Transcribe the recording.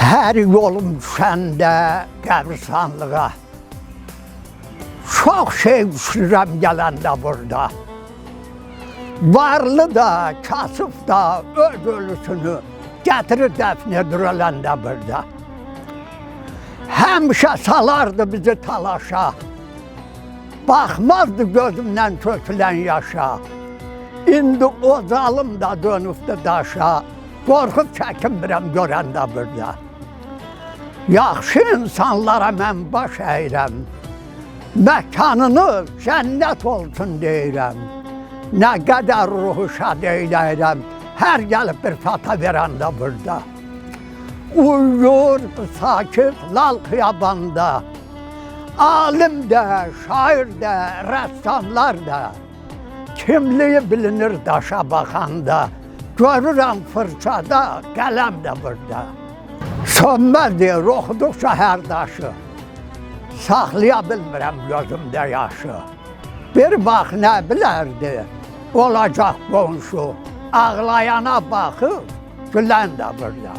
Her yolum düşəndə qəbristanlığa çok şey düşürəm gələndə burada. Varlı da, kasıb da öz ölüsünü gətirir dəfn edir öləndə burada. Həmişə salardı bizi talaşa, baxmazdı gözümdən tökülən yaşa. İndi o zalım da dönübdü daşa, qorxub çəkinmirəm görəndə burada. Yaxşı insanlara mən baş əyirəm, məkanını cənnət olsun deyirəm. Nə qədər ruhu şad eyləyirəm, hər gəlib bir fata verəndə burada. Uyuyur sakit lal xiyabanda, alim də, şair də, rəssamlar da, kimliyi bilinir daşa baxanda, görürəm fırçada, qələm də burada. Sönməzdir oxuduqca hər daşı, saxlaya bilmirəm gözümdə yaşı. Bir bax nə bilərdi, olacaq qonşu, ağlayana baxıb, gülən də burada.